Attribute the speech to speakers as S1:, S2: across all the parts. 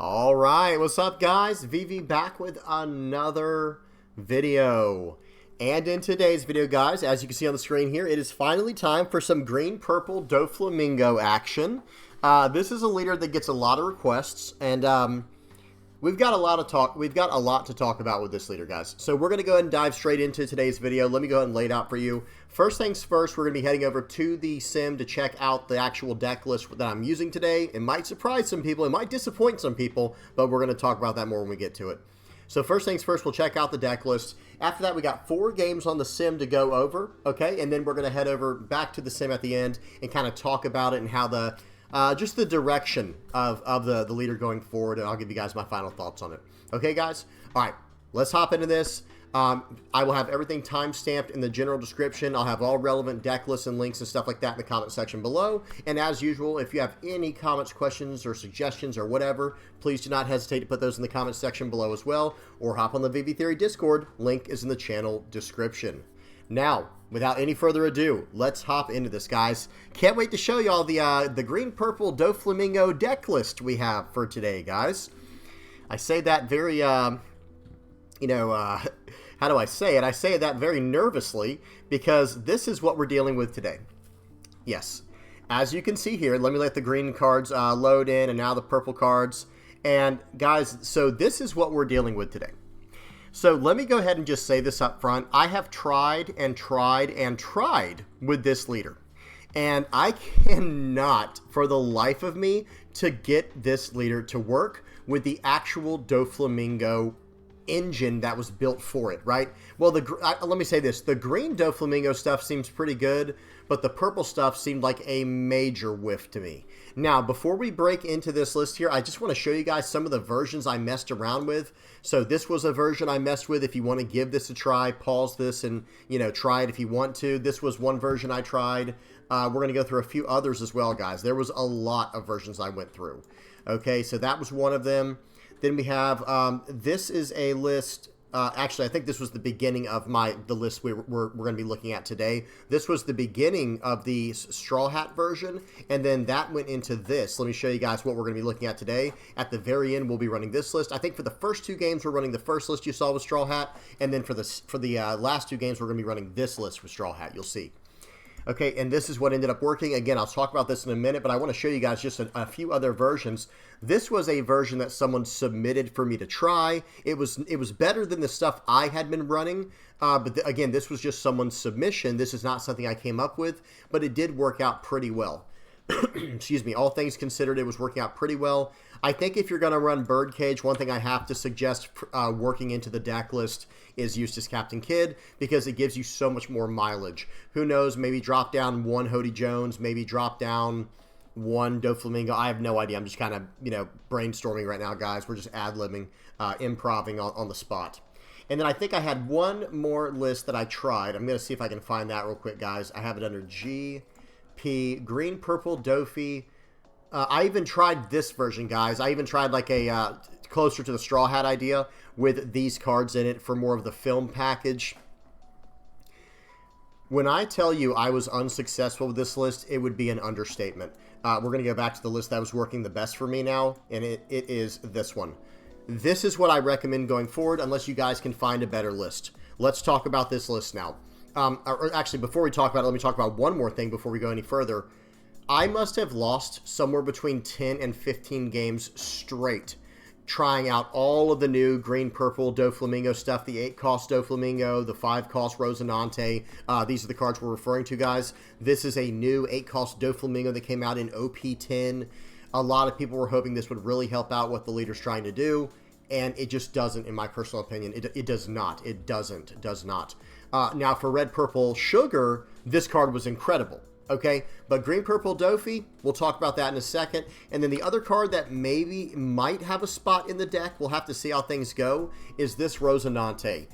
S1: All right, what's up, guys? VV back with another video. And in today's video, guys, as you can see on the screen here, it is finally time for some green-purple Doflamingo action. This is a leader that gets a lot of requests, and we've got a lot to talk about with this leader, guys. So we're going to go ahead and dive straight into today's video. Let me go ahead and lay it out for you. First things first, we're going to be heading over to the sim to check out the actual deck list that I'm using today. It might surprise some people. It might disappoint some people, but we're going to talk about that more when we get to it. So first things first, we'll check out the deck list. After that, we got 4 games on the sim to go over, okay? And then we're going to head over back to the sim at the end and kind of talk about it and how the just the direction of the leader going forward, and I'll give you guys my final thoughts on it. Okay, guys? All right, let's hop into this. I will have everything time-stamped in the general description. I'll have all relevant deck lists and links and stuff like that in the comment section below. And as usual, if you have any comments, questions, or suggestions or whatever, please do not hesitate to put those in the comment section below as well, or hop on the VV Theory Discord. Link is in the channel description. Now, without any further ado, let's hop into this, guys. Can't wait to show you all the green-purple Doflamingo deck list we have for today, guys. I say that very, how do I say it? I say that very nervously because this is what we're dealing with today. Yes, as you can see here, let me let the green cards load in, and now the purple cards. And guys, so this is what we're dealing with today. So let me go ahead and just say this up front. I have tried and tried and tried with this leader, and I cannot, for the life of me, to get this leader to work with the actual Doflamingo engine that was built for it, right? Well, let me say this. The green Doflamingo stuff seems pretty good, but the purple stuff seemed like a major whiff to me. Now, before we break into this list here, I just want to show you guys some of the versions I messed around with. So this was a version I messed with. If you want to give this a try, pause this and, try it if you want to. This was one version I tried. We're going to go through a few others as well, guys. There was a lot of versions I went through. Okay, so that was one of them. Then we have, this is a list, actually, I think this was the beginning of the list we're going to be looking at today. This was the beginning of the Straw Hat version, and then that went into this. Let me show you guys what we're going to be looking at today. At the very end, we'll be running this list. I think for the first 2 games, we're running the first list you saw with Straw Hat, and then for the last 2 games, we're going to be running this list with Straw Hat. You'll see. Okay, and this is what ended up working. Again, I'll talk about this in a minute, but I want to show you guys just a few other versions. This was a version that someone submitted for me to try. It was better than the stuff I had been running, but again, this was just someone's submission. This is not something I came up with, but it did work out pretty well. Excuse me, all things considered, it was working out pretty well. I think if you're going to run Birdcage, one thing I have to suggest working into the deck list is Eustace Captain Kidd, because it gives you so much more mileage. Who knows, maybe drop down 1 Hody Jones, maybe drop down 1 Doflamingo. I have no idea. I'm just kind of, brainstorming right now, guys. We're just ad-libbing, improving on the spot. And then I think I had one more list that I tried. I'm going to see if I can find that real quick, guys. I have it under GP, Green Purple Doffy. I even tried this version, guys. I even tried like a closer to the Straw Hat idea with these cards in it for more of the film package. When I tell you I was unsuccessful with this list, it would be an understatement. We're going to go back to the list that was working the best for me now, and it is this one. This is what I recommend going forward, unless you guys can find a better list. Let's talk about this list now. Or actually, before we talk about it, let me talk about one more thing before we go any further. I must have lost somewhere between 10 and 15 games straight trying out all of the new green-purple Doflamingo stuff, the 8-cost Doflamingo, the 5-cost Rosinante. These are the cards we're referring to, guys. This is a new 8-cost Doflamingo that came out in OP10. A lot of people were hoping this would really help out what the leader's trying to do, and it just doesn't, in my personal opinion. It does not. It does not. Now, for red-purple Sugar, this card was incredible. Okay, but green purple Doffy, we'll talk about that in a second. And then the other card that maybe might have a spot in the deck, we'll have to see how things go, is this Rosinante.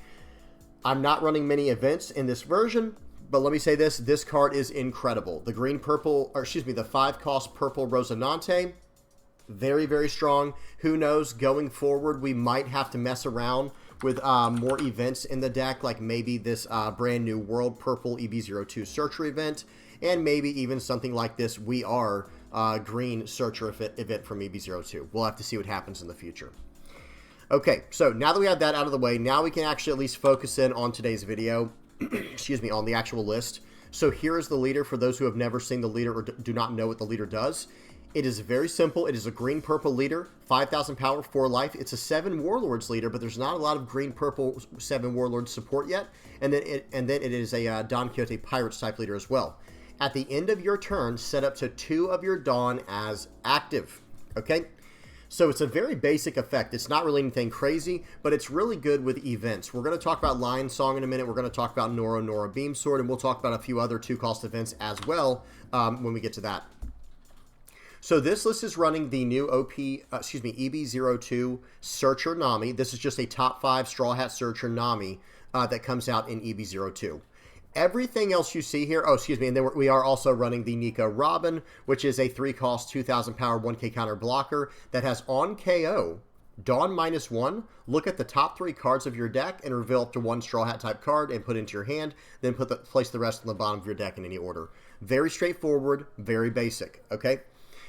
S1: I'm not running many events in this version, but let me say this card is incredible. The green purple, or excuse me, the 5-cost purple Rosinante, very, very strong. Who knows, going forward, we might have to mess around with more events in the deck, like maybe this brand new World Purple EV02 Searcher event, and maybe even something like this We Are green searcher event from EB02. We'll have to see what happens in the future. Okay, so now that we have that out of the way, now we can actually at least focus in on today's video, excuse me, on the actual list. So here is the leader for those who have never seen the leader or do not know what the leader does. It is very simple. It is a green-purple leader, 5,000 power, 4 life. It's a 7 Warlords leader, but there's not a lot of green-purple 7 Warlords support yet. And then it is a Don Quixote Pirates type leader as well. At the end of your turn, set up to 2 of your Dawn as active. Okay? So it's a very basic effect. It's not really anything crazy, but it's really good with events. We're going to talk about Lion Song in a minute. We're going to talk about Nora Beam Sword, and we'll talk about a few other 2-cost events as well when we get to that. So this list is running the new EB02 Searcher Nami. This is just a top 5 Straw Hat Searcher Nami that comes out in EB02. Everything else you see here, and then we are also running the Nika Robin, which is a 3-cost, 2,000 power, 1k counter blocker that has on KO, Dawn -1, look at the top 3 cards of your deck and reveal up to 1 Straw Hat type card and put it into your hand, then place the rest on the bottom of your deck in any order. Very straightforward, very basic, okay?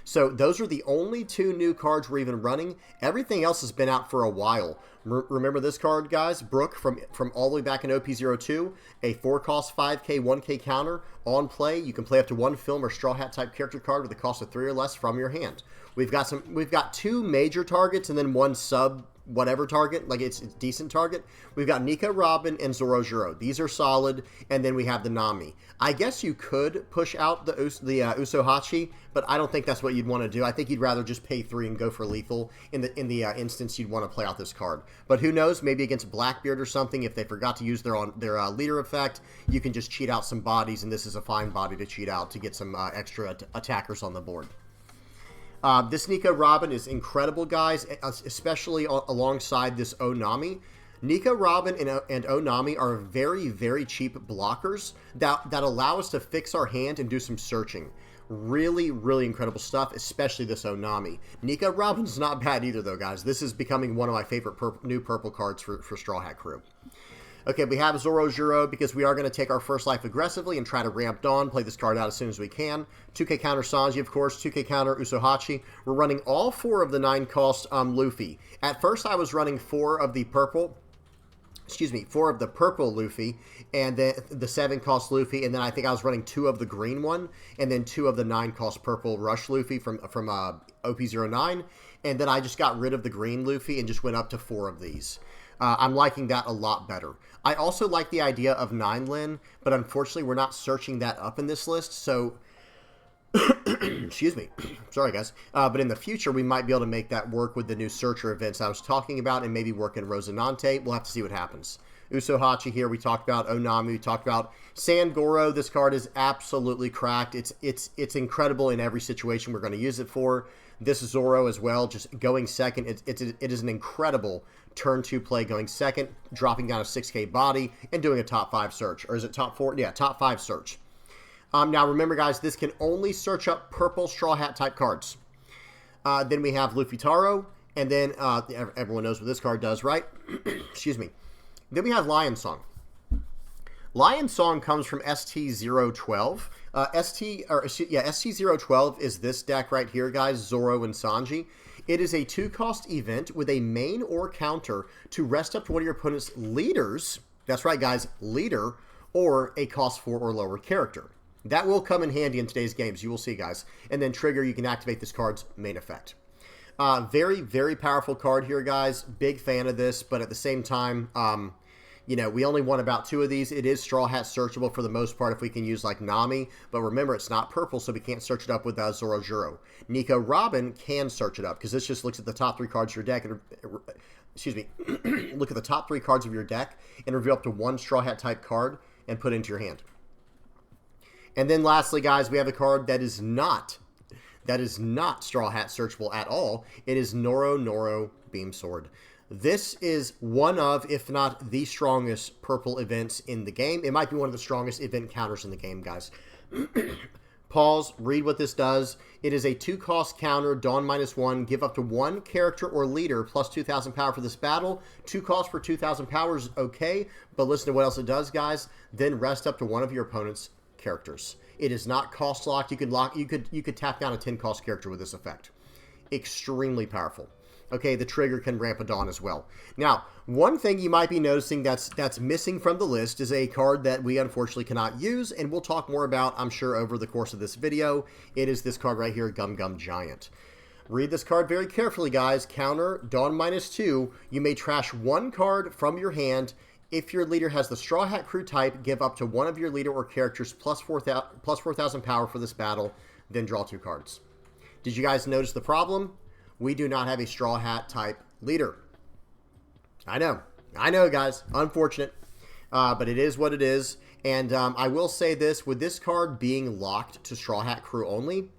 S1: So those are the only 2 new cards we're even running. Everything else has been out for a while. Remember this card, guys? Brook from all the way back in OP02, a 4-cost 5k, 1k counter. On play, you can play up to 1 film or Straw Hat type character card with a cost of 3 or less from your hand. We've got 2 major targets and then 1 sub whatever target, like it's decent target. We've got Nika Robin and Zorojuro. These are solid, and then we have the Nami. I guess you could push out the Usohachi, but I don't think that's what you'd want to do. I think you'd rather just pay 3 and go for lethal in the instance you'd want to play out this card. But who knows? Maybe against Blackbeard or something, if they forgot to use their leader effect, you can just cheat out some bodies, and this is a fine body to cheat out to get some extra attackers on the board. This Nika Robin is incredible, guys, especially alongside this Onami. Nika Robin and Onami are very, very cheap blockers that allow us to fix our hand and do some searching. Really, really incredible stuff, especially this Onami. Nika Robin's not bad either, though, guys. This is becoming one of my favorite new purple cards for Straw Hat Crew. Okay, we have Zorojuro because we are going to take our first life aggressively and try to ramp Dawn, play this card out as soon as we can. 2k counter Sanji, of course, 2k counter Usohachi. We're running all 4 of the 9-cost Luffy. At first, I was running 4 of the purple Luffy, and then the 7-cost Luffy, and then I think I was running 2 of the green one, and then 2 of the 9-cost purple Rush Luffy from OP09, and then I just got rid of the green Luffy and just went up to 4 of these. I'm liking that a lot better. I also like the idea of 9-Lin, but unfortunately we're not searching that up in this list, so excuse me. Sorry, guys. But in the future, we might be able to make that work with the new searcher events I was talking about and maybe work in Rosinante. We'll have to see what happens. Usohachi here, we talked about Onami, we talked about Sangoro. This card is absolutely cracked. It's incredible in every situation we're going to use it for. This Zoro as well, just going second. It is an incredible turn 2 play, going second, dropping down a 6k body, and doing a top 5 search. Or is it top 4? Yeah, top 5 search. Now remember, guys, this can only search up purple Straw Hat type cards. Then we have Luffy Taro, and then everyone knows what this card does, right? Excuse me. Then we have Lion Song. Lion Song comes from ST012. ST012 is this deck right here, guys, Zoro and Sanji. It is a 2-cost event with a main or counter to rest up to one of your opponent's leaders. That's right, guys, leader, or a cost 4 or lower character. That will come in handy in today's games. You will see, guys. And then trigger, you can activate this card's main effect. Very, very powerful card here, guys. Big fan of this, but at the same time, we only want about 2 of these. It is Straw Hat searchable for the most part if we can use like Nami, but remember, it's not purple, so we can't search it up with Zorojuro. Nika Robin can search it up because this just looks at the top 3 cards of your deck and look at the top 3 cards of your deck and reveal up to 1 Straw Hat type card and put it into your hand. And then lastly, guys, we have a card that is not Straw Hat searchable at all. It is Noro Beam Sword. This is one of, if not the strongest purple events in the game. It might be one of the strongest event counters in the game, guys. Pause, read what this does. It is a 2-cost counter, Dawn -1, give up to 1 character or leader plus 2,000 power for this battle. 2 costs for 2,000 power is okay, but listen to what else it does, guys. Then rest up to one of your opponent's characters. It is not cost locked. You could tap down a 10 cost character with this effect. Extremely powerful. Okay, the trigger can ramp a Dawn as well. Now, one thing you might be noticing that's missing from the list is a card that we unfortunately cannot use, and we'll talk more about, I'm sure, over the course of this video. It is this card right here, Gum Gum Giant. Read this card very carefully, guys. Counter, Dawn -2. You may trash one card from your hand. If your leader has the Straw Hat Crew type, give up to one of your leader or characters plus 4,000 power for this battle, then draw 2 cards. Did you guys notice the problem? We do not have a Straw Hat type leader. I know, guys. Unfortunate, but it is what it is. And I will say this, with this card being locked to Straw Hat Crew only,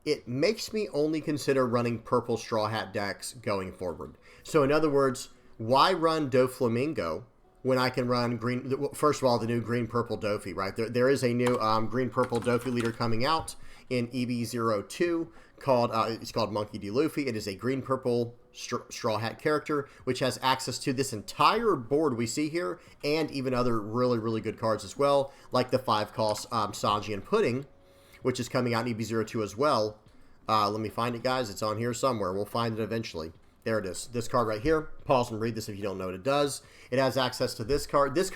S1: it makes me only consider running purple Straw Hat decks going forward. So in other words, why run Doflamingo when I can run green? First of all, the new green-purple Doffy, right? There is a new green-purple Doffy leader coming out in EB02 called, it's called Monkey D. Luffy. It is a green-purple Straw Hat character, which has access to this entire board we see here, and even other really, really good cards as well, like the 5-cost Sanji and Pudding, which is coming out in EB02 as well. Let me find it, guys. It's on here somewhere. We'll find it eventually. There it is. This card right here. Pause and read this if you don't know what it does. It has access to this card. This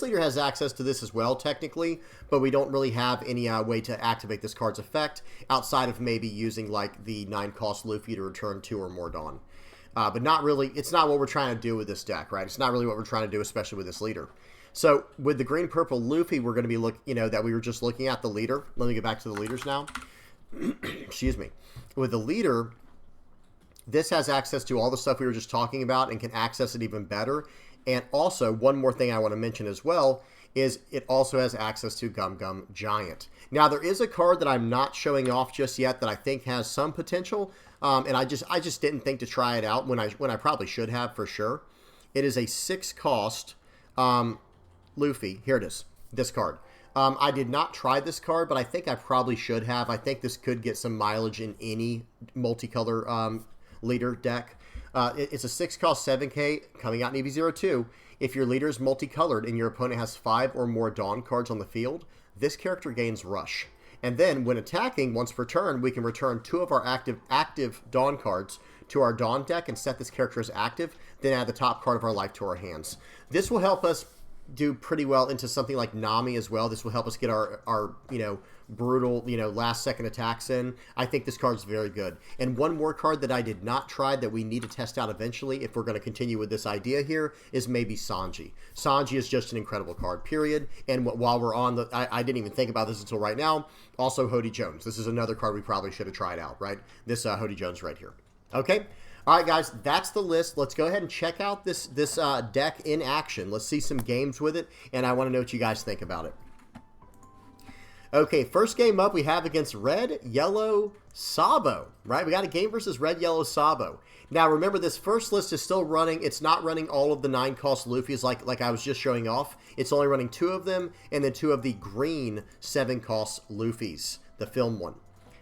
S1: leader has access to this as well, technically, but we don't really have any way to activate this card's effect outside of maybe using, like, the 9-cost Luffy to return 2 or more Dawn. But not really. It's not what we're trying to do with this deck, right? It's not really what we're trying to do, especially with this leader. So with the green-purple Luffy, we're going to be that we were just looking at the leader. Let me get back to the leaders now. Excuse me. With the leader, this has access to all the stuff we were just talking about and can access it even better. And also, one more thing I want to mention as well is it also has access to Gum Gum Giant. Now, there is a card that I'm not showing off just yet that I think has some potential, and I just didn't think to try it out when I probably should have for sure. It is a 6-cost Luffy. Here it is, this card. I did not try this card, but I think I probably should have. I think this could get some mileage in any multicolor leader deck. It's a 6-cost 7K coming out in EB02. If your leader is multicolored and your opponent has 5 or more Dawn cards on the field, this character gains Rush. And then when attacking, once per turn, we can return 2 of our active Dawn cards to our Dawn deck and set this character as active, then add the top card of our life to our hands. This will help us do pretty well into something like Nami as well. This will help us get our brutal, last second attacks in. I think this card's very good. And one more card that I did not try that we need to test out eventually if we're going to continue with this idea here is maybe Sanji. Sanji is just an incredible card, period. And while we're on I didn't even think about this until right now, also Hody Jones. This is another card we probably should have tried out, right? This Hody Jones right here. Okay? All right, guys, that's the list. Let's go ahead and check out this deck in action. Let's see some games with it, and I want to know what you guys think about it. Okay, first game up we have against Red Yellow Sabo, right? We got a game versus Red Yellow Sabo. Now, remember, this first list is still running. It's not running all of the 9-cost Luffys like I was just showing off. It's only running 2 of them, and then 2 of the green 7-cost Luffys, the film one.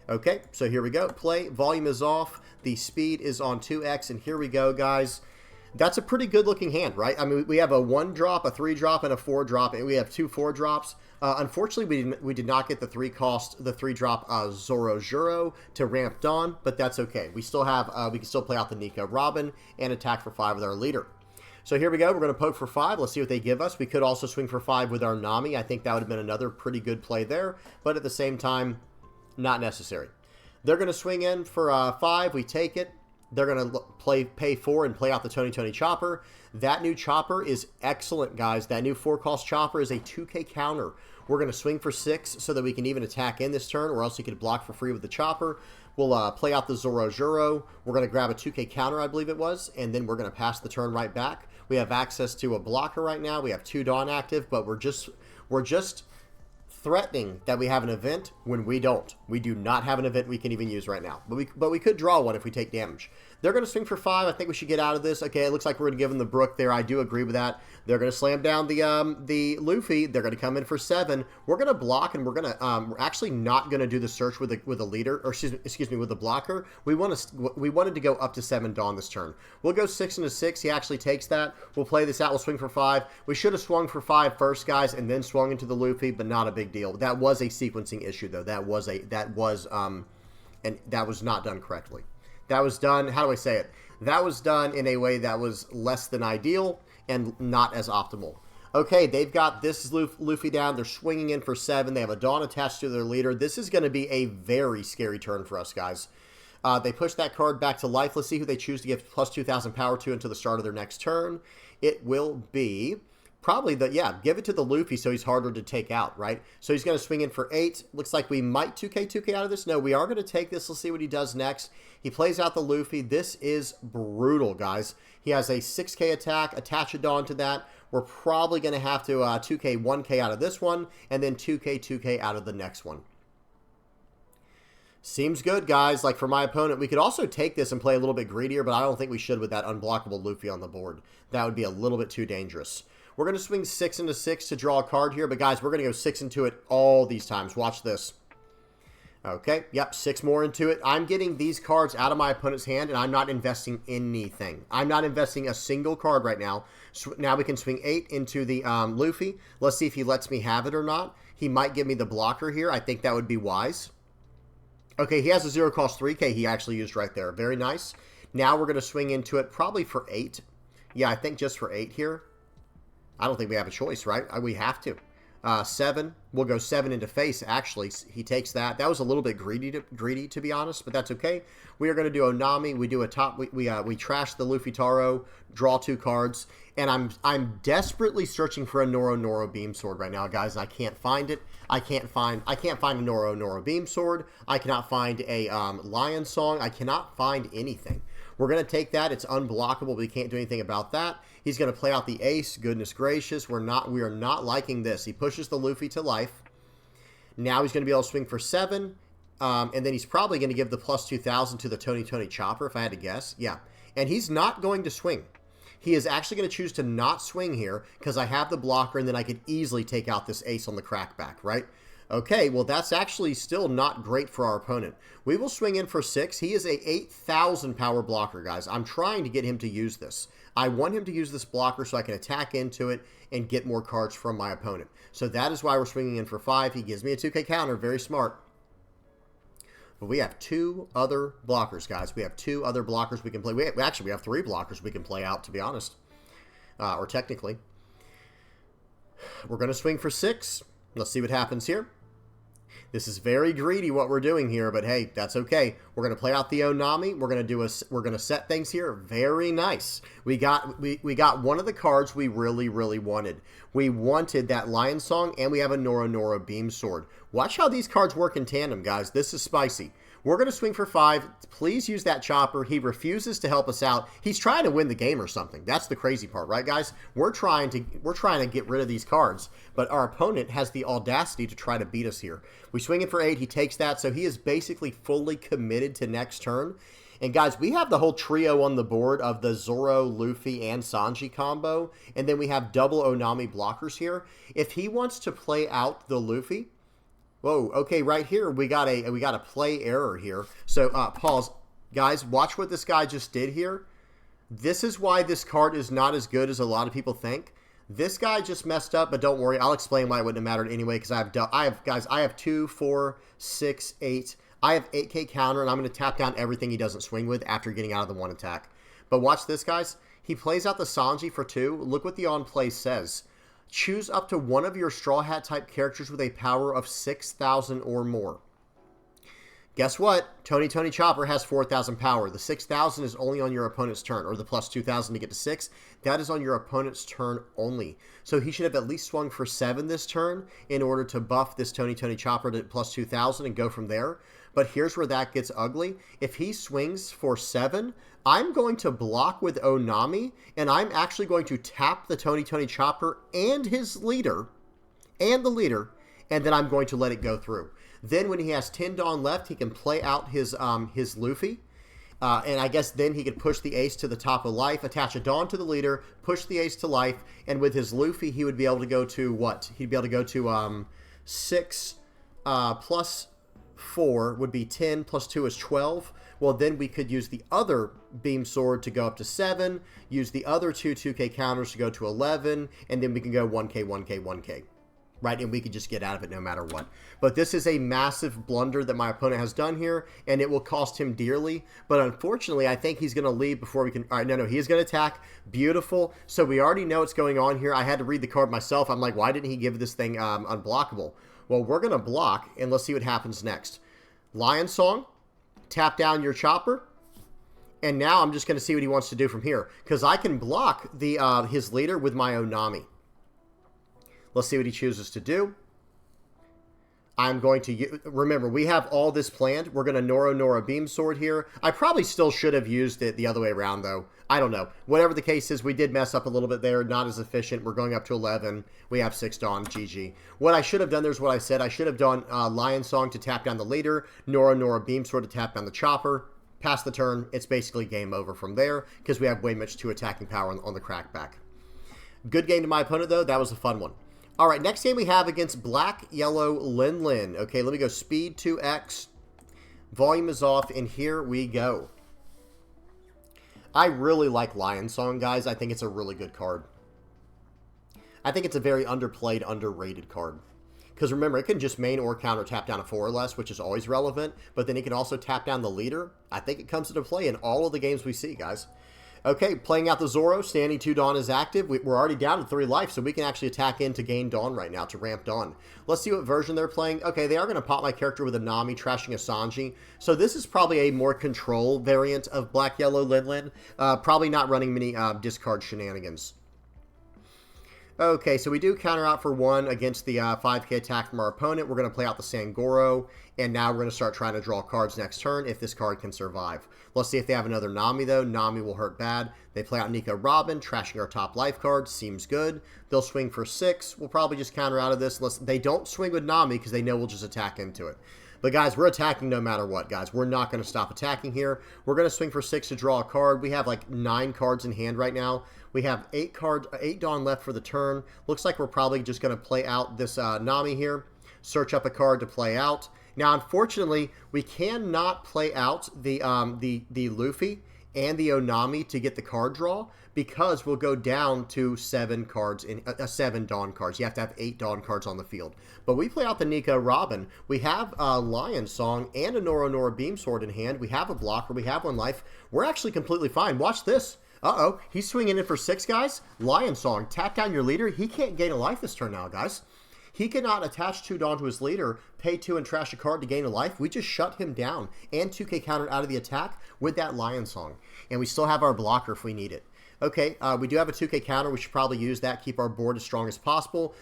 S1: Okay, so here we go. Play. Volume is off. The speed is on 2x, and here we go, guys. That's a pretty good-looking hand, right? I mean, we have a 1-drop, a 3-drop, and a 4-drop, and we have 2 4-drops. Unfortunately, we did not get the 3-drop Zoro Juro to ramp Dawn, but that's okay. We still have, we can still play out the Nico Robin and attack for 5 with our leader. So here we go. We're going to poke for 5. Let's see what they give us. We could also swing for 5 with our Nami. I think that would have been another pretty good play there, but at the same time, not necessary. They're going to swing in for 5. We take it. They're going to pay 4 and play out the Tony Chopper. That new Chopper is excellent, guys. That new 4-cost Chopper is a 2K counter. We're going to swing for 6 so that we can even attack in this turn, or else you could block for free with the Chopper. We'll play out the Zoro Juro. We're going to grab a 2K counter, I believe it was, and then we're going to pass the turn right back. We have access to a blocker right now. We have 2 Dawn active, but we're just threatening that we have an event when we don't. We do not have an event we can even use right now. But we could draw one if we take damage. They're going to swing for 5. I think we should get out of this. Okay, it looks like we're going to give them the Brook there. I do agree with that. They're going to slam down the Luffy. They're going to come in for 7. We're going to block, and we're going to we're actually not going to do the search with a leader, or excuse me, with the blocker. We wanted to go up to 7 Dawn this turn. We'll go 6 into 6. He actually takes that. We'll play this out. We'll swing for 5. We should have swung for 5 first, guys, and then swung into the Luffy, but not a big deal. deal. That was a sequencing issue, though. That was not done correctly. That was done, how do I say it? That was done in a way that was less than ideal and not as optimal. Okay, they've got this Luffy down. They're swinging in for 7. They have a Dawn attached to their leader. This is going to be a very scary turn for us, guys. They push that card back to life. Let's see who they choose to give plus 2,000 power to until the start of their next turn. It will be probably give it to the Luffy so he's harder to take out, right? So he's going to swing in for 8. Looks like we might 2K out of this. No, we are going to take this. Let's see what he does next. He plays out the Luffy. This is brutal, guys. He has a 6K attack. Attach a Dawn to that. We're probably going to have to 2K 1K out of this one, and then 2K out of the next one. Seems good, guys. Like, for my opponent, we could also take this and play a little bit greedier, but I don't think we should with that unblockable Luffy on the board. That would be a little bit too dangerous. We're going to swing 6 into 6 to draw a card here, but guys, we're going to go 6 into it all these times. Watch this. Okay, yep, 6 more into it. I'm getting these cards out of my opponent's hand, and I'm not investing anything. I'm not investing a single card right now. So now we can swing 8 into the Luffy. Let's see if he lets me have it or not. He might give me the blocker here. I think that would be wise. Okay, he has a 0-cost 3K he actually used right there. Very nice. Now we're going to swing into it probably for 8. Yeah, I think just for 8 here. I don't think we have a choice, right? We have to. 7. We'll go 7 into face, actually. He takes that. That was a little bit greedy, to be honest, but that's okay. We are going to do Onami. We do a top. We trash the Luffy Taro, draw 2 cards, and I'm desperately searching for a Noro Beam Sword right now, guys, and I can't find it. I can't find a Noro Beam Sword. I cannot find a Lion Song. I cannot find anything. We're going to take that. It's unblockable. We can't do anything about that. He's going to play out the Ace. Goodness gracious. We are not liking this. He pushes the Luffy to life. Now he's going to be able to swing for 7. And then he's probably going to give the plus 2,000 to the Tony Chopper, if I had to guess. Yeah. And he's not going to swing. He is actually going to choose to not swing here because I have the blocker, and then I could easily take out this Ace on the crackback, right? Okay, well, that's actually still not great for our opponent. We will swing in for 6. He is a 8,000 power blocker, guys. I'm trying to get him to use this. I want him to use this blocker so I can attack into it and get more cards from my opponent. So that is why we're swinging in for 5. He gives me a 2K counter. Very smart. But we have 2 other blockers, guys. We have 2 other blockers we can play. We have 3 blockers we can play out, to be honest. Or technically. We're going to swing for 6. Let's see what happens here. This is very greedy what we're doing here, but hey, that's okay. We're going to play out the Onami. We're going to set things here. Very nice. We got one of the cards we really wanted. We wanted that Lion Song, and we have a Noro Beam Sword. Watch how these cards work in tandem, guys. This is spicy. We're going to swing for 5. Please use that Chopper. He refuses to help us out. He's trying to win the game or something. That's the crazy part, right, guys? We're trying to get rid of these cards, but our opponent has the audacity to try to beat us here. We swing it for 8. He takes that, so he is basically fully committed to next turn. And guys, we have the whole trio on the board of the Zoro, Luffy, and Sanji combo, and then we have double Onami blockers here. If he wants to play out the Luffy, whoa, okay, right here, we got a play error here. So, pause. Guys, watch what this guy just did here. This is why this card is not as good as a lot of people think. This guy just messed up, but don't worry. I'll explain why it wouldn't have mattered anyway, because I have 2, 4, 6, 8. I have 8K counter, and I'm going to tap down everything he doesn't swing with after getting out of the 1 attack. But watch this, guys. He plays out the Sanji for 2. Look what the on-play says. Choose up to one of your Straw Hat type characters with a power of 6,000 or more. Guess what? Tony Chopper has 4,000 power. The 6,000 is only on your opponent's turn, or the plus 2,000 to get to 6. That is on your opponent's turn only. So he should have at least swung for 7 this turn in order to buff this Tony Chopper to plus 2,000 and go from there. But here's where that gets ugly. If he swings for 7, I'm going to block with Onami, and I'm actually going to tap the Tony Chopper and his leader, and then I'm going to let it go through. Then when he has 10 Dawn left, he can play out his Luffy. And I guess then he could push the Ace to the top of life, attach a Dawn to the leader, push the Ace to life, and with his Luffy, he would be able to go to what? He'd be able to go to 6 plus 4 would be 10, plus 2 is 12. Well, then we could use the other Beam Sword to go up to 7, use the other 2 2K counters to go to 11, and then we can go 1K, 1K, 1K. right? And we could just get out of it no matter what. But this is a massive blunder that my opponent has done here, and it will cost him dearly. But unfortunately, I think he's going to leave before we can... All right, no, he is going to attack. Beautiful. So we already know what's going on here. I had to read the card myself. I'm like, why didn't he give this thing unblockable? Well, we're going to block, and let's see what happens next. Lion Song, tap down your chopper, and now I'm just going to see what he wants to do from here, because I can block the his leader with my Onami. Let's see what he chooses to do. I'm going to... Remember, we have all this planned. We're going to Nora Beam Sword here. I probably still should have used it the other way around, though. I don't know. Whatever the case is, we did mess up a little bit there. Not as efficient. We're going up to 11. We have 6 Dawn. GG. What I should have done, there's what I said. I should have done Lion Song to tap down the leader. Nora Beam Sword to tap down the chopper. Pass the turn. It's basically game over from there, because we have way much too attacking power on the crackback. Good game to my opponent, though. That was a fun one. All right, next game we have against Black Yellow Linlin. Okay, let me go speed 2x. Volume is off, and here we go. I really like Lion Song, guys. I think it's a really good card. I think it's a very underplayed, underrated card. Because remember, it can just main or counter tap down a 4 or less, which is always relevant. But then it can also tap down the leader. I think it comes into play in all of the games we see, guys. Okay, playing out the Zoro, standing 2 Dawn is active. We're already down to 3 life, so we can actually attack in to gain Dawn right now, to ramp Dawn. Let's see what version they're playing. Okay, they are going to pop my character with a Nami, trashing a Sanji. So this is probably a more control variant of Black Yellow Linlin. Probably not running many discard shenanigans. Okay, so we do counter out for 1 against the 5k attack from our opponent. We're going to play out the Sangoro, and now we're going to start trying to draw cards next turn if this card can survive. Let's see if they have another Nami, though. Nami will hurt bad. They play out Nico Robin, trashing our top life card. Seems good. They'll swing for 6. We'll probably just counter out of this unless they don't swing with Nami, because they know we'll just attack into it. But guys, we're attacking no matter what, guys. We're not going to stop attacking here. We're going to swing for 6 to draw a card. We have like 9 cards in hand right now. We have 8 Dawn left for the turn. Looks like we're probably just going to play out this Nami here. Search up a card to play out. Now, unfortunately, we cannot play out the Luffy and the Onami to get the card draw, because we'll go down to 7 cards in 7 Dawn cards. You have to have 8 Dawn cards on the field. But we play out the Nico Robin. We have a Lion Song and a Nora Beam Sword in hand. We have a blocker. We have 1 life. We're actually completely fine. Watch this. Uh-oh. He's swinging in for 6, guys. Lion Song. Tap down your leader. He can't gain a life this turn now, guys. He cannot attach 2 Dawn to his leader, pay 2 and trash a card to gain a life. We just shut him down and 2k countered out of the attack with that Lion Song. And we still have our blocker if we need it. Okay, we do have a 2k counter. We should probably use that, keep our board as strong as possible.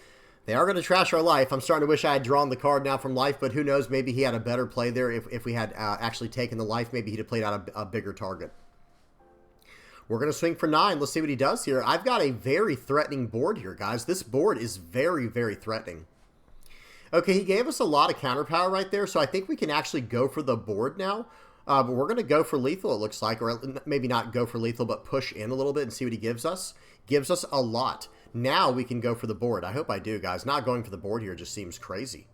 S1: They are going to trash our life. I'm starting to wish I had drawn the card now from life, but who knows? Maybe he had a better play there. If we had actually taken the life, maybe he'd have played out a bigger target. We're going to swing for 9. Let's see what he does here. I've got a very threatening board here, guys. This board is very, very threatening. Okay, he gave us a lot of counter power right there, so I think we can actually go for the board now. But we're going to go for lethal, it looks like, or maybe not go for lethal, but push in a little bit and see what he gives us. Gives us a lot. Now we can go for the board. I hope I do, guys. Not going for the board here just seems crazy.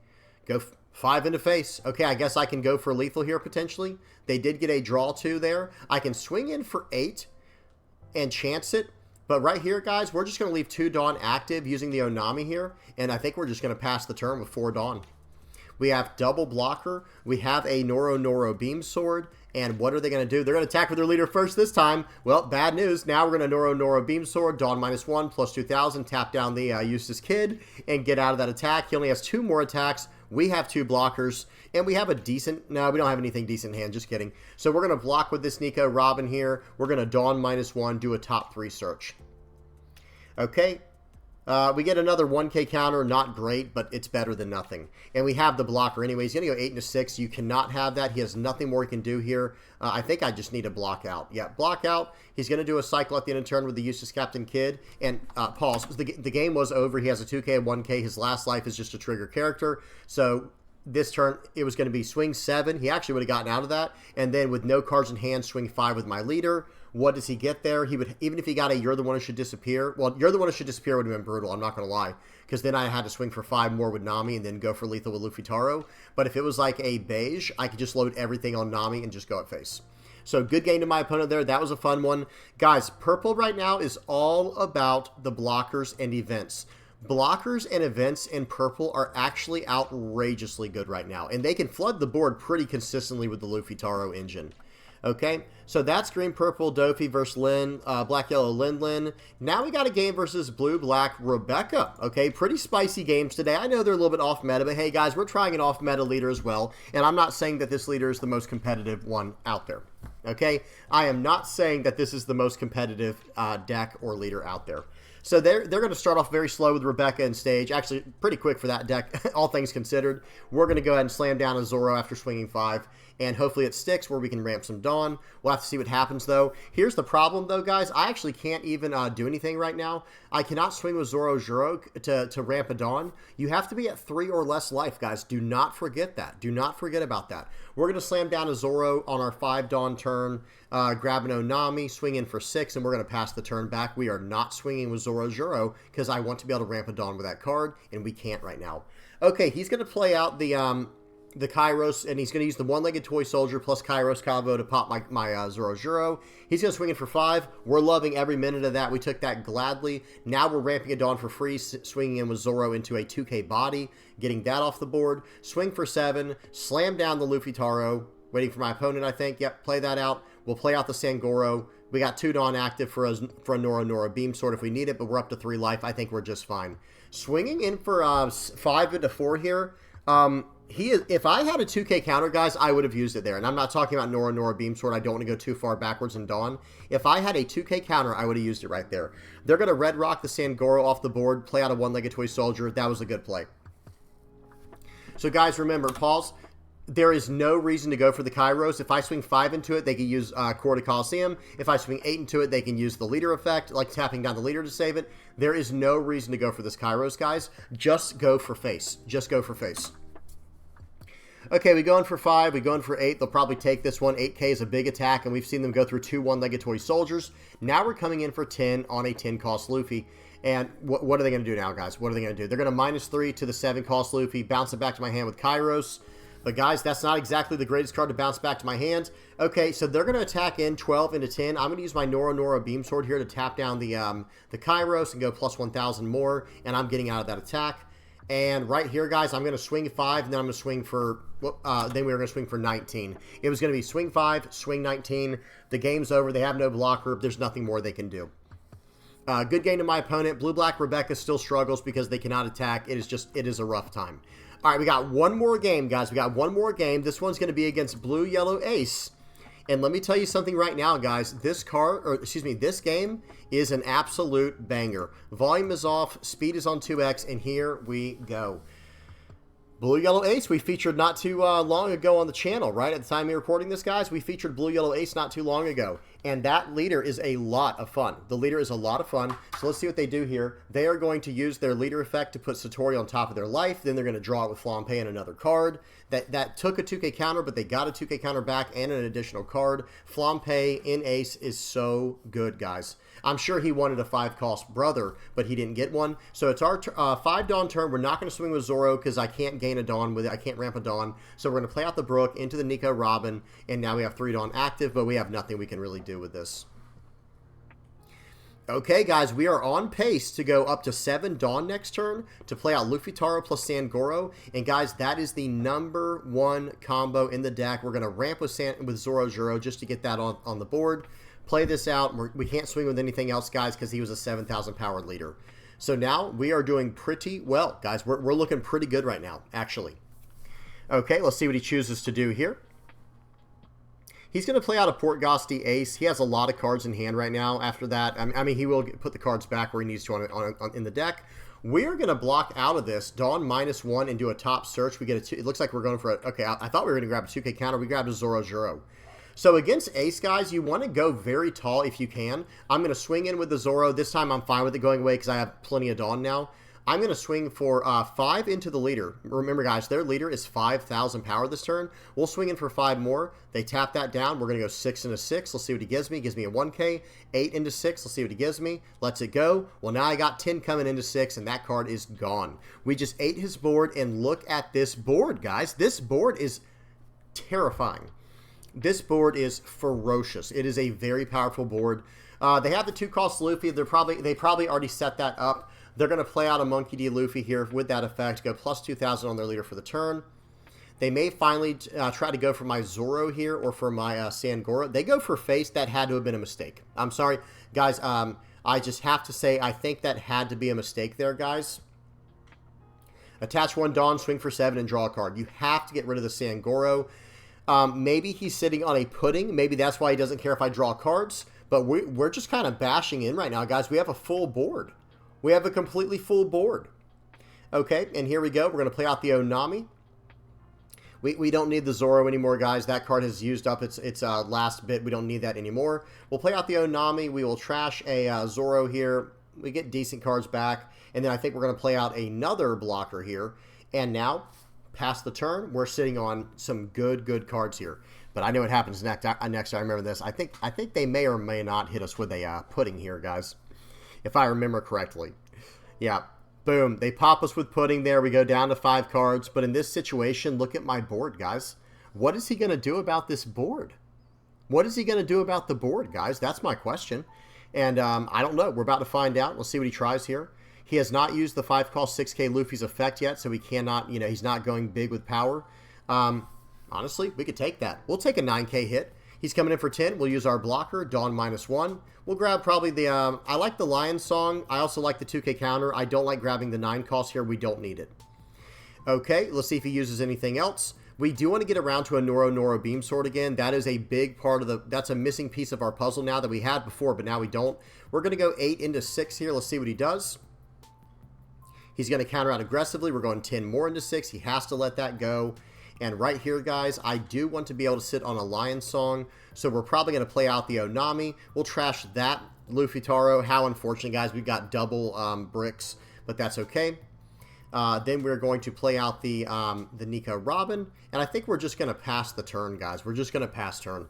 S1: Go 5 into face. Okay, I guess I can go for lethal here, potentially. They did get a draw 2 there. I can swing in for 8 and chance it. But right here, guys, we're just going to leave 2 Dawn active using the Onami here. And I think we're just going to pass the turn with 4 Dawn. We have double blocker. We have a Noro Beam Sword. And what are they going to do? They're going to attack with their leader first this time. Well, bad news. Now we're going to Noro Beam Sword. Dawn -1, plus 2,000. Tap down the Eustace Kid and get out of that attack. He only has 2 more attacks. We have 2 blockers. And we have a decent... No, we don't have anything decent in hand. Just kidding. So we're going to block with this Nico Robin here. We're going to Dawn -1, do a top 3 search. Okay. We get another 1k counter. Not great, but it's better than nothing. And we have the blocker anyway. He's going to go 8 into 6. You cannot have that. He has nothing more he can do here. I think I just need a block out. Yeah, block out. He's going to do a cycle at the end of turn with the Eustace Captain Kid. And pause. The game was over. He has a 2k and 1k. His last life is just a trigger character. So this turn, it was going to be swing 7. He actually would have gotten out of that. And then with no cards in hand, swing 5 with my leader. What does he get there? He would, even if he got a You're the One Who Should Disappear. Well, You're the One Who Should Disappear would have been brutal. I'm not going to lie. Because then I had to swing for 5 more with Nami and then go for lethal with Luffy Taro. But if it was like a beige, I could just load everything on Nami and just go at face. So good game to my opponent there. That was a fun one. Guys, purple right now is all about the blockers and events. Blockers and events in purple are actually outrageously good right now, and they can flood the board pretty consistently with the Luffy Taro engine. Okay, so that's green-purple Doffy versus black-yellow Linlin. Now we got a game versus blue-black Rebecca. Okay, pretty spicy games today. I know they're a little bit off-meta, but hey, guys, we're trying an off-meta leader as well, and I'm not saying that this leader is the most competitive one out there. Okay, I am not saying that this is the most competitive deck or leader out there. So they're going to start off very slow with Rebecca in stage. Actually, pretty quick for that deck, all things considered. We're going to go ahead and slam down a Zoro after swinging 5. And hopefully it sticks where we can ramp some Dawn. We'll have to see what happens, though. Here's the problem, though, guys. I actually can't even do anything right now. I cannot swing with Zoro Juro to ramp a Dawn. You have to be at 3 or less life, guys. Do not forget that. Do not forget about that. We're going to slam down a Zoro on our 5 Dawn turn, grab an Onami, swing in for 6, and we're going to pass the turn back. We are not swinging with Zoro Juro because I want to be able to ramp a Dawn with that card, and we can't right now. Okay, he's going to play out the Kairos, and he's going to use the one-legged toy soldier plus Kairos combo to pop my Zoro Juro. He's going to swing in for 5. We're loving every minute of that. We took that gladly. Now we're ramping a Dawn for free, swinging in with Zoro into a 2K body, getting that off the board. Swing for 7, slam down the Luffy Taro, waiting for my opponent, I think. Yep, play that out. We'll play out the Sangoro. We got 2 Dawn active for a Nora Beam Sword if we need it, but we're up to 3 life. I think we're just fine. Swinging in for 5 into 4 here. If I had a 2K counter, guys, I would have used it there. And I'm not talking about Nora Beam Sword. I don't want to go too far backwards in Dawn. If I had a 2K counter, I would have used it right there. They're going to red rock the Sangoro off the board, play out a one-legged toy soldier. That was a good play. So, guys, remember, pause. There is no reason to go for the Kairos. If I swing 5 into it, they can use Core to Coliseum. If I swing 8 into it, they can use the leader effect, like tapping down the leader to save it. There is no reason to go for this Kairos, guys. Just go for face. Just go for face. Okay, we go in for 5, we go in for 8. They'll probably take this one. 8K is a big attack, and we've seen them go through 2 one-legged toy soldiers. Now we're coming in for 10 on a 10-cost Luffy. And what are they going to do now, guys? What are they going to do? They're going to -3 to the 7-cost Luffy, bounce it back to my hand with Kairos. But, guys, that's not exactly the greatest card to bounce back to my hand. Okay, so they're going to attack in 12 into 10. I'm going to use my Nora Beam Sword here to tap down the Kairos and go plus 1,000 more, and I'm getting out of that attack. And right here, guys, I'm going to swing 5, and then I'm going to swing for, then we were going to swing for 19. It was going to be swing 5, swing 19. The game's over. They have no blocker. There's nothing more they can do. Good game to my opponent. Blue-Black Rebecca still struggles because they cannot attack. It is a rough time. All right, we got one more game, guys. We got one more game. This one's going to be against Blue-Yellow Ace. And let me tell you something right now, guys. This game is an absolute banger. Volume is off, speed is on 2x, and here we go. Blue-Yellow Ace, we featured not too long ago on the channel, right? At the time we were recording this, guys, we featured Blue-Yellow Ace not too long ago. And that leader is a lot of fun. The leader is a lot of fun. So let's see what they do here. They are going to use their leader effect to put Satori on top of their life. Then they're going to draw it with Flampe and another card. That took a 2K counter, but they got a 2K counter back and an additional card. Flampe in Ace is so good, guys. I'm sure he wanted a 5-cost brother, but he didn't get one. So it's our 5 Dawn turn. We're not going to swing with Zoro because I can't gain a Dawn with it. I can't ramp a Dawn. So we're going to play out the Brook into the Nico Robin, and now we have 3 Dawn active, but we have nothing we can really do with this. Okay, guys, we are on pace to go up to 7 Dawn next turn to play out Luffy Taro plus Sangoro. And, guys, that is the #1 combo in the deck. We're going to ramp with Zoro Juro just to get that on the board. Play this out. We can't swing with anything else, guys, because he was a 7,000 power leader. So now we are doing pretty well, guys. We're looking pretty good right now, actually. Okay, let's see what he chooses to do here. He's going to play out a Portgosti Ace. He has a lot of cards in hand right now after that. I mean, he will put the cards back where he needs to in the deck. We're going to block out of this Dawn -1 and do a top search. We get a 2. It looks like we're going for a... Okay, I thought we were going to grab a 2K counter. We grabbed a Zoro Juro. So against Ace, guys, you want to go very tall if you can. I'm going to swing in with the Zoro. This time I'm fine with it going away because I have plenty of Dawn now. I'm going to swing for 5 into the leader. Remember, guys, their leader is 5,000 power this turn. We'll swing in for 5 more. They tap that down. We're going to go 6 into 6. Let's see what he gives me. He gives me a 1K. 8 into 6. Let's see what he gives me. Lets it go. Well, now I got 10 coming into 6, and that card is gone. We just ate his board, and look at this board, guys. This board is terrifying. This board is ferocious. It is a very powerful board. They have the 2-cost Luffy. They probably already set that up. They're going to play out a Monkey D. Luffy here with that effect, go plus 2,000 on their leader for the turn. They may finally try to go for my Zoro here or for my Sangoro. They go for face. That had to have been a mistake. I'm sorry, guys. I just have to say I think that had to be a mistake there, guys. Attach 1 Dawn, swing for 7, and draw a card. You have to get rid of the Sangoro. Maybe he's sitting on a pudding. Maybe that's why he doesn't care if I draw cards. But we're just kind of bashing in right now, guys. We have a full board. We have a completely full board. Okay, and here we go. We're going to play out the Onami. We don't need the Zoro anymore, guys. That card has used up its last bit. We don't need that anymore. We'll play out the Onami. We will trash a Zoro here. We get decent cards back. And then I think we're going to play out another blocker here. And now, past the turn, we're sitting on some good cards here. But I know what happens next. I remember this. I think they may or may not hit us with a pudding here, guys. If I remember correctly. Yeah. Boom. They pop us with pudding there. We go down to 5 cards. But in this situation, look at my board, guys. What is he going to do about this board? What is he going to do about the board, guys? That's my question. And I don't know. We're about to find out. We'll see what he tries here. He has not used the 5-cost 6K Luffy's effect yet, so he cannot, he's not going big with power. Honestly, we could take that. We'll take a 9K hit. He's coming in for 10. We'll use our blocker, Dawn -1. We'll grab probably the, I like the Lion Song. I also like the 2K counter. I don't like grabbing the 9 cost here. We don't need it. Okay, let's see if he uses anything else. We do want to get around to a Noro Beam Sword again. That is a big part of that's a missing piece of our puzzle now that we had before, but now we don't. We're going to go 8 into 6 here. Let's see what he does. He's going to counter out aggressively. We're going 10 more into 6. He has to let that go. And right here, guys, I do want to be able to sit on a Lion Song. So we're probably going to play out the Onami. We'll trash that Luffy Taro. How unfortunate, guys. We've got double bricks, but that's okay. Then we're going to play out the Nico Robin. And I think we're just going to pass the turn, guys. We're just going to pass turn.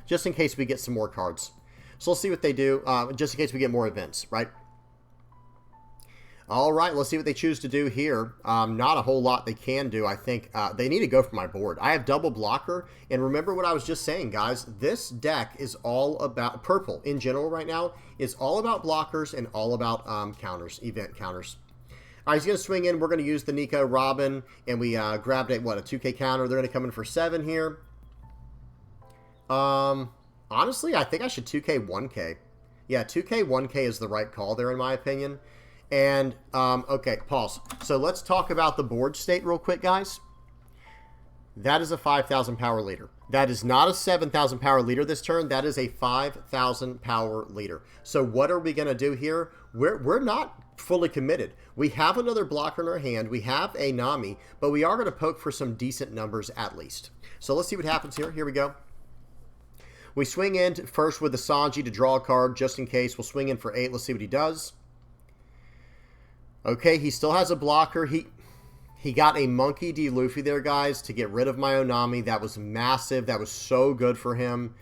S1: Just in case we get some more cards. So let's see what they do. Just in case we get more events, right? All right, let's see what they choose to do here. Not a whole lot they can do. I think they need to go for my board. I have double blocker, and remember what I was just saying, guys. This deck is all about, purple in general right now, is all about blockers and all about counters, event counters. All right, he's going to swing in. We're going to use the Nico Robin, and we grabbed a 2K counter. They're going to come in for 7 here. Honestly, I think I should 2K 1K. Yeah, 2K 1K is the right call there, in my opinion. And, okay, pause. So let's talk about the board state real quick, guys. That is a 5,000 power leader. That is not a 7,000 power leader this turn. That is a 5,000 power leader. So what are we going to do here? We're not fully committed. We have another blocker in our hand. We have a Nami, but we are going to poke for some decent numbers at least. So let's see what happens here. Here we go. We swing in first with the Sanji to draw a card just in case. We'll swing in for 8. Let's see what he does. Okay, he still has a blocker. He got a Monkey D. Luffy there, guys, to get rid of my Onami. That was massive. That was so good for him.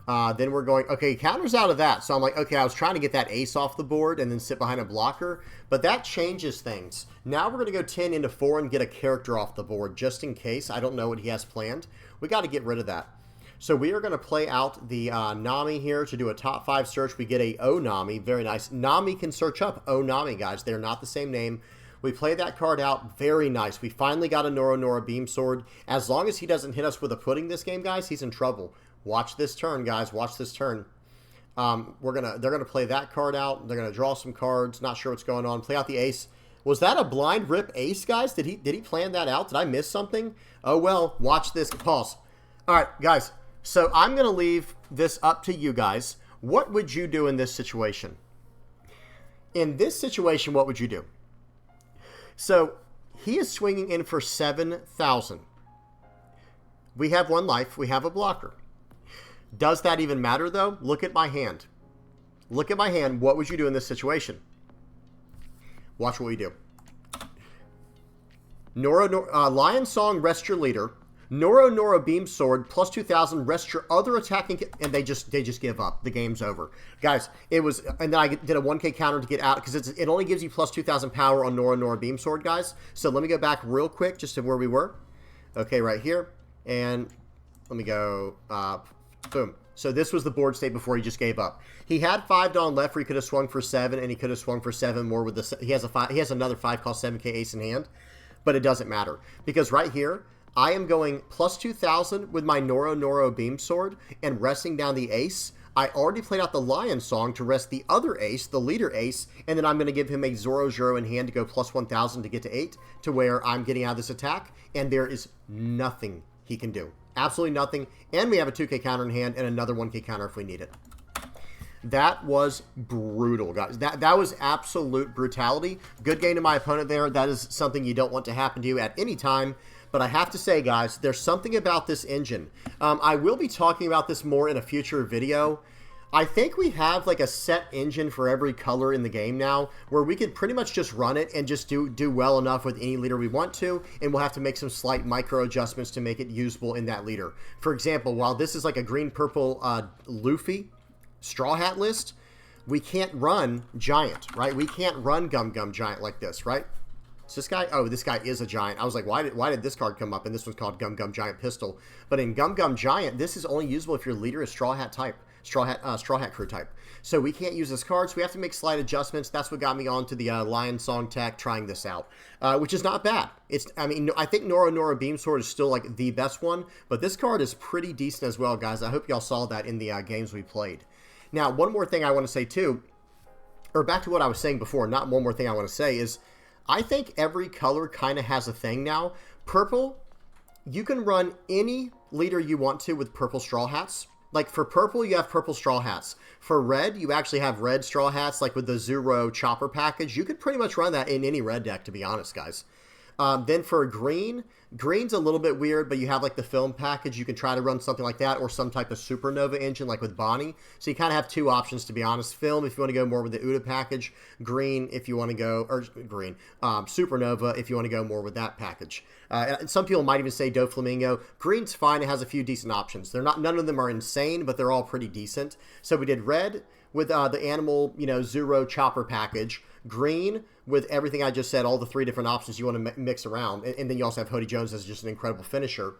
S1: Then we're going, okay, he counters out of that. So I'm like, okay, I was trying to get that ace off the board and then sit behind a blocker. But that changes things. Now we're going to go 10 into 4 and get a character off the board just in case. I don't know what he has planned. We got to get rid of that. So we are going to play out the Nami here to do a top 5 search. We get a Onami. Very nice. Nami can search up Onami, guys. They're not the same name. We play that card out. Very nice. We finally got a Noro Beam Sword. As long as he doesn't hit us with a pudding this game, guys, he's in trouble. Watch this turn, guys. Watch this turn. They're gonna play that card out. They're gonna draw some cards. Not sure what's going on. Play out the ace. Was that a blind rip ace, guys? Did he plan that out? Did I miss something? Oh well. Watch this. Pause. All right, guys. So I'm going to leave this up to you guys. What would you do in this situation? In this situation, what would you do? So he is swinging in for 7,000. We have 1 life. We have a blocker. Does that even matter, though? Look at my hand. Look at my hand. What would you do in this situation? Watch what we do. Lion Song, rest your leader. Noro Beam Sword, plus 2,000, rest your other attacking, and they just give up. The game's over. Guys, it was, and then I did a 1K counter to get out, because it only gives you plus 2,000 power on Noro Beam Sword, guys. So let me go back real quick, just to where we were. Okay, right here, and let me go, boom. So this was the board state before he just gave up. He had 5 Dawn left where he could have swung for 7, and he could have swung for 7 more with the... He has another 5 cost 7k ace in hand, but it doesn't matter. Because right here, I am going plus 2,000 with my Noro Beam Sword and resting down the ace. I already played out the Lion Song to rest the other ace, the leader ace, and then I'm going to give him a Zoro in hand to go plus 1,000 to get to 8, to where I'm getting out of this attack, and there is nothing he can do. Absolutely nothing, and we have a 2k counter in hand and another 1k counter if we need it. That was brutal, guys. That was absolute brutality. Good game to my opponent there. That is something you don't want to happen to you at any time. But I have to say, guys, there's something about this engine. I will be talking about this more in a future video. I think we have like a set engine for every color in the game now, where we could pretty much just run it and just do well enough with any leader we want to, and we'll have to make some slight micro adjustments to make it usable in that leader. For example, while this is like a green-purple Luffy Straw Hat list, we can't run Giant, right? We can't run Gum Giant like this, right? Is this guy? Oh, this guy is a Giant. I was like, why did this card come up? And this one's called Gum Giant Pistol. But in Gum Giant, this is only usable if your leader is Straw Hat type. Straw Hat crew type. So we can't use this card, so we have to make slight adjustments. That's what got me onto the Lion Song tech, trying this out, which is not bad. I mean, I think Noro Beam Sword is still like the best one, but this card is pretty decent as well, guys. I hope y'all saw that in the games we played. Now, one more thing I want to say too, or back to what I was saying before, not one more thing I want to say is, I think every color kind of has a thing now. Purple, you can run any leader you want to with purple Straw Hats. Like for purple, you have purple Straw Hats. For red, you actually have red Straw Hats, like with the Zero Chopper package. You could pretty much run that in any red deck, to be honest, guys. Then for green, green's a little bit weird, but you have like the film package. You can try to run something like that, or some type of Supernova engine like with Bonnie. So you kind of have two options, to be honest. Film if you want to go more with the Uda package. Green if you want to go, or green. Supernova if you want to go more with that package. And some people might even say Doflamingo. Green's fine. It has a few decent options. None of them are insane, but they're all pretty decent. So we did red with the animal, Zero Chopper package. Green with everything I just said, all the 3 different options you want to mix around. And then you also have Hody Jones as just an incredible finisher.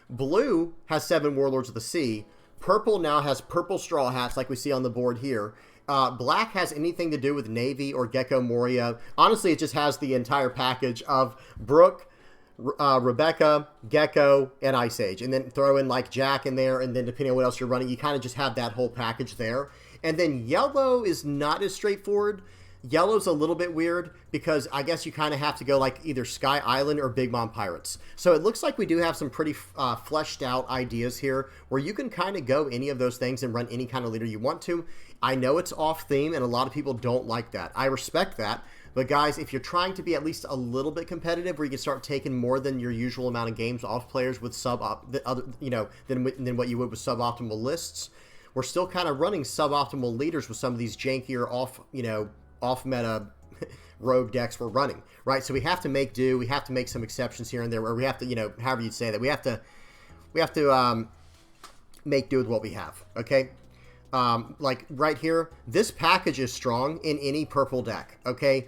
S1: Blue has 7 Warlords of the Sea. Purple now has purple Straw Hats like we see on the board here. Black has anything to do with Navy or Gecko Moria. Honestly, it just has the entire package of Brooke, Rebecca, Gecko, and Ice Age. And then throw in like Jack in there, and then depending on what else you're running, you kind of just have that whole package there. And then yellow is not as straightforward. Yellow's a little bit weird because I guess you kind of have to go like either Sky Island or Big Mom Pirates. So it looks like we do have some pretty fleshed out ideas here where you can kind of go any of those things and run any kind of leader you want to. I know it's off theme and a lot of people don't like that. I respect that. But guys, if you're trying to be at least a little bit competitive, where you can start taking more than your usual amount of games off players with than what you would with suboptimal lists, we're still kind of running suboptimal leaders with some of these jankier off-meta rogue decks we're running, right? So we have to make do. We have to make some exceptions here and there, or we have to, however you'd say that, we have to make do with what we have, okay? Like right here, this package is strong in any purple deck, okay?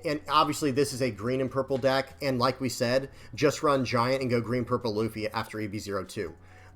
S1: And obviously this is a green and purple deck, and like we said, just run Giant and go green-purple Luffy after EB02.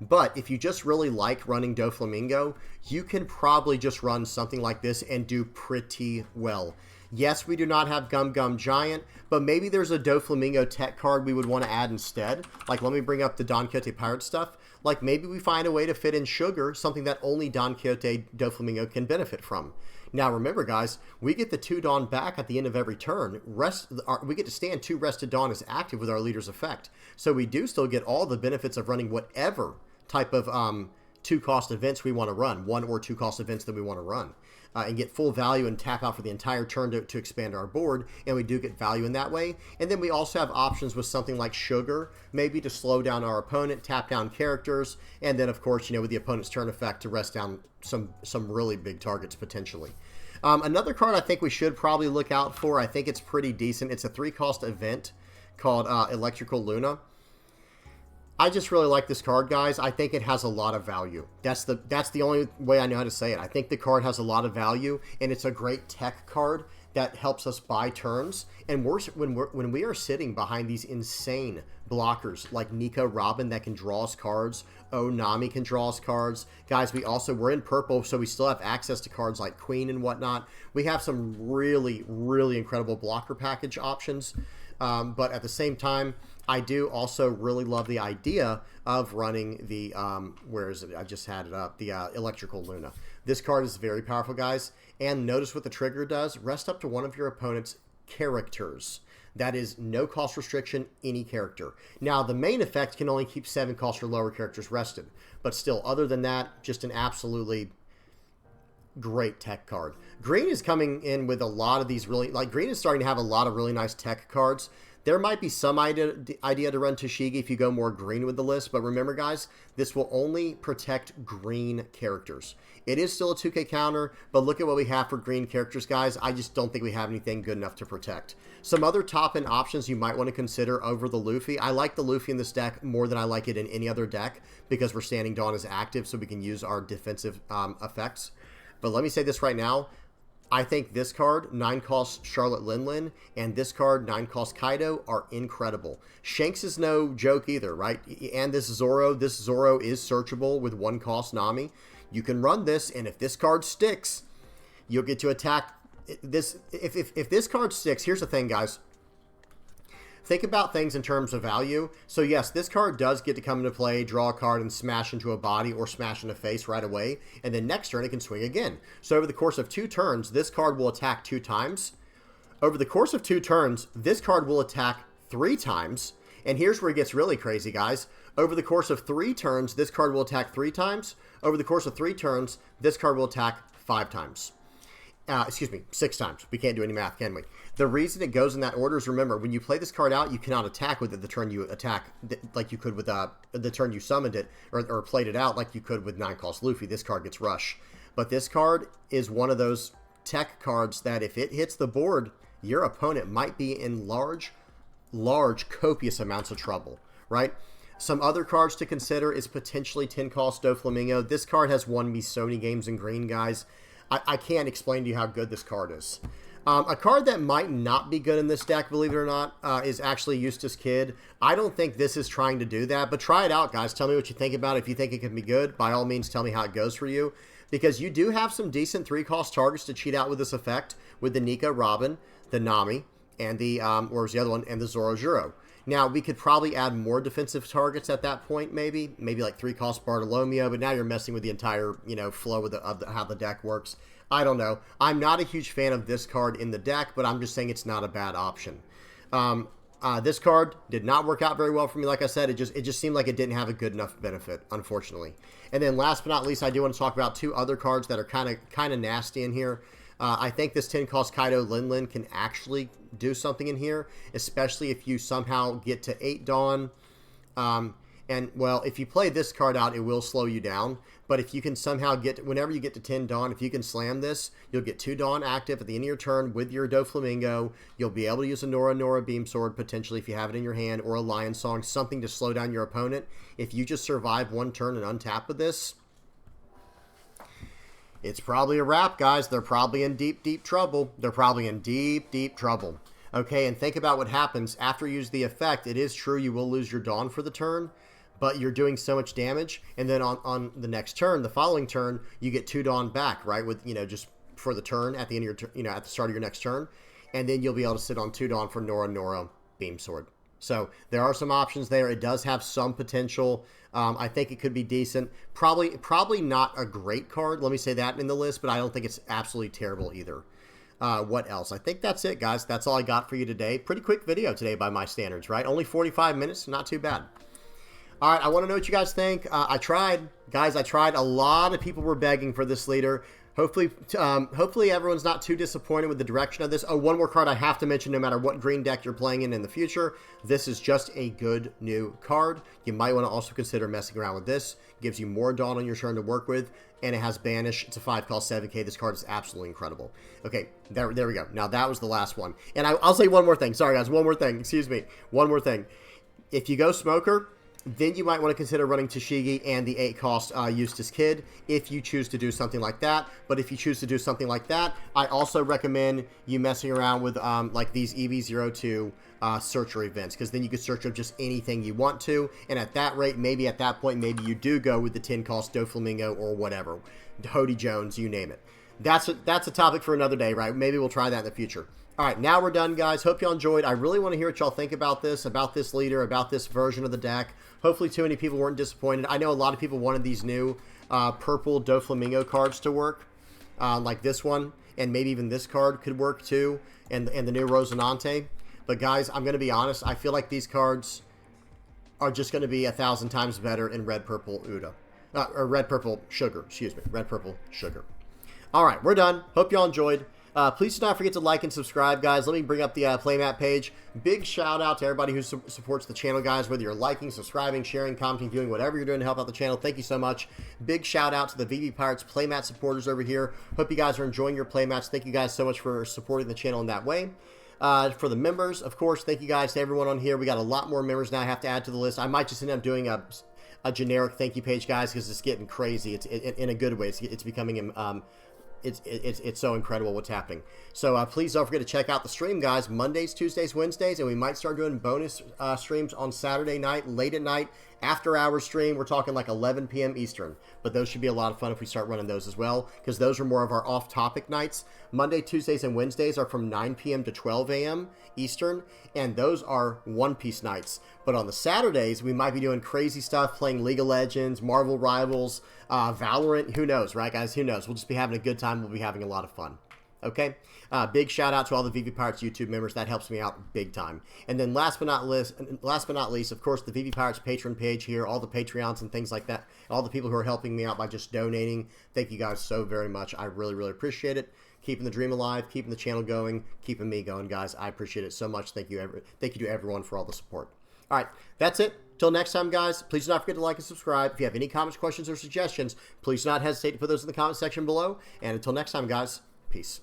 S1: But if you just really like running Doflamingo, you can probably just run something like this and do pretty well. Yes, we do not have Gum Giant, but maybe there's a Doflamingo tech card we would want to add instead. Like, let me bring up the Don Quixote Pirate stuff. Like, maybe we find a way to fit in Sugar, something that only Don Quixote Doflamingo can benefit from. Now, remember, guys, we get the 2 Dawn back at the end of every turn. We get to stand 2 Rested Dawn as active with our leader's effect. So we do still get all the benefits of running whatever type of 2-cost events we want to run, 1 or 2-cost events that we want to run, and get full value and tap out for the entire turn to expand our board, and we do get value in that way. And then we also have options with something like Sugar, maybe to slow down our opponent, tap down characters, and then of course, with the opponent's turn effect to rest down some really big targets potentially. Another card I think we should probably look out for, I think it's pretty decent. It's a 3-cost event called Electrical Luna. I just really like this card, guys. I think it has a lot of value. That's the only way I know how to say it. I think the card has a lot of value, and it's a great tech card that helps us buy turns. And when we are sitting behind these insane blockers like Nico Robin that can draw us cards, Nami can draw us cards. Guys, we're in purple, so we still have access to cards like Queen and whatnot. We have some really, really incredible blocker package options. But at the same time, I do also really love the idea of running the, where is it? I just had it up, the Electrical Luna. This card is very powerful, guys. And notice what the trigger does. Rest up to one of your opponent's characters. That is no cost restriction, any character. Now, the main effect can only keep 7 cost or lower characters rested. But still, other than that, just an absolutely great tech card. Green is coming in with a lot of these really, like Green is starting to have a lot of really nice tech cards. There might be some idea to run Tashigi if you go more green with the list, but remember, guys, this will only protect green characters. It is still a 2K counter, but look at what we have for green characters, guys. I just don't think we have anything good enough to protect. Some other top-end options you might want to consider over the Luffy. I like the Luffy in this deck more than I like it in any other deck because we're Standing Dawn is active, so we can use our defensive effects. But let me say this right now. I think this card, 9 cost Charlotte Linlin, and this card, 9 cost Kaido, are incredible. Shanks is no joke either, right? And this Zoro is searchable with 1 cost Nami. You can run this, and if this card sticks, you'll get to attack this. If this card sticks, here's the thing, guys. Think about things in terms of value. So yes, this card does get to come into play, draw a card, and smash into a body or smash in a face right away. And then next turn, it can swing again. So over the course of 2 turns, this card will attack 2 times. Over the course of 2 turns, this card will attack 3 times. And here's where it gets really crazy, guys. Over the course of 3 turns, this card will attack 3 times. Over the course of 3 turns, this card will attack 5 times. 6 times. We can't do any math, can we? The reason it goes in that order is, remember, when you play this card out, you cannot attack with it the turn you attack, like you could with the turn you summoned it, or played it out like you could with 9 cost Luffy. This card gets rush. But this card is one of those tech cards that if it hits the board, your opponent might be in large, copious amounts of trouble, right? Some other cards to consider is potentially 10 cost Doflamingo. This card has won me so many games in green, guys. I can't explain to you how good this card is. A card that might not be good in this deck, believe it or not, is actually Eustace Kid. I don't think this is trying to do that, but try it out, guys. Tell me what you think about it. If you think it can be good, by all means, tell me how it goes for you. Because you do have some decent 3-cost targets to cheat out with this effect, with the Nika Robin, the Nami, and the, where was the other one, and the Zoro Juro. Now, we could probably add more defensive targets at that point, maybe like 3-cost Bartolomeo, but now you're messing with the entire, flow of how the deck works. I don't know. I'm not a huge fan of this card in the deck, but I'm just saying it's not a bad option. This card did not work out very well for me. Like I said, it just seemed like it didn't have a good enough benefit, unfortunately. And then last but not least, I do want to talk about 2 other cards that are kind of nasty in here. I think this 10-cost Kaido Linlin can actually do something in here, especially if you somehow get to 8 Dawn. And, well, if you play this card out, it will slow you down. But if you can somehow whenever you get to 10 Dawn, if you can slam this, you'll get 2 Dawn active at the end of your turn with your Doflamingo. You'll be able to use a Nora Beam Sword, potentially, if you have it in your hand, or a Lion Song, something to slow down your opponent. If you just survive 1 turn and untap with this, it's probably a wrap, guys. They're probably in deep trouble. They're probably in deep trouble. Okay, and think about what happens after you use the effect. It is true you will lose your Dawn for the turn, but you're doing so much damage, and then on the next turn, the following turn, you get 2 Dawn back, right? With, just for the turn at the end of your at the start of your next turn, and then you'll be able to sit on 2 Dawn for Nora Beam Sword. So there are some options there. It does have some potential. I think it could be decent. Probably not a great card. Let me say that in the list, but I don't think it's absolutely terrible either. What else? I think that's it, guys. That's all I got for you today. Pretty quick video today by my standards, right? Only 45 minutes. Not too bad. All right, I want to know what you guys think. I tried. Guys, I tried. A lot of people were begging for this leader. Hopefully everyone's not too disappointed with the direction of this. Oh, one more card I have to mention, no matter what green deck you're playing in the future. This is just a good new card. You might want to also consider messing around with this. Gives you more Dawn on your turn to work with, and it has Banish. It's a 5-cost 7K. This card is absolutely incredible. Okay, there we go. Now, that was the last one. And I'll say one more thing. Sorry, guys, one more thing. Excuse me. One more thing. If you go Smoker, then you might want to consider running Tashigi and the 8-cost Eustace Kid if you choose to do something like that. But if you choose to do something like that, I also recommend you messing around with like these EV02 searcher events, because then you can search up just anything you want to, and at that rate, maybe at that point, maybe you do go with the 10-cost Doflamingo or whatever, Hody Jones, you name it. That's a topic for another day, right? Maybe we'll try that in the future. All right, now we're done, guys. Hope y'all enjoyed. I really want to hear what y'all think about this leader, about this version of the deck. Hopefully too many people weren't disappointed. I know a lot of people wanted these new purple Doflamingo cards to work, like this one, and maybe even this card could work too, and the new Rosinante. But guys, I'm going to be honest. I feel like these cards are just going to be 1,000 times better in red, purple, Uda. Or red, purple, sugar. Excuse me. Red, purple, sugar. All right, we're done. Hope y'all enjoyed. Please do not forget to like and subscribe, guys. Let me bring up the playmat page. Big shout out to everybody who supports the channel, guys. Whether you're liking, subscribing, sharing, commenting, viewing, whatever you're doing to help out the channel, thank you so much. Big shout out to the VB Pirates playmat supporters over here. Hope you guys are enjoying your playmats. Thank you guys so much for supporting the channel in that way. For the members, of course, thank you guys to everyone on here. We got a lot more members now I have to add to the list. I might just end up doing a generic thank you page, guys, because it's getting crazy. It's in a good way. It's becoming it's so incredible what's happening. So please don't forget to check out the stream, guys. Mondays, Tuesdays, Wednesdays, and we might start doing bonus streams on Saturday night, late at night, after hour stream. We're talking like 11 p.m. Eastern, but those should be a lot of fun if we start running those as well, because those are more of our off-topic nights. Monday, Tuesdays, and Wednesdays are from 9 p.m. to 12 a.m. Eastern, and those are One Piece nights. But on the Saturdays, we might be doing crazy stuff, playing League of Legends, Marvel Rivals, Valorant. Who knows, right, guys? Who knows? We'll just be having a good time. We'll be having a lot of fun. Okay? Big shout out to all the VB Pirates YouTube members. That helps me out big time. And then last but not least, of course, the VB Pirates Patreon page here, all the Patreons and things like that, all the people who are helping me out by just donating. Thank you guys so very much. I really, really appreciate it. Keeping the dream alive, keeping the channel going, keeping me going, guys. I appreciate it so much. Thank you to everyone for all the support. All right, that's it. Till next time, guys, please do not forget to like and subscribe. If you have any comments, questions, or suggestions, please do not hesitate to put those in the comment section below. And until next time, guys, peace.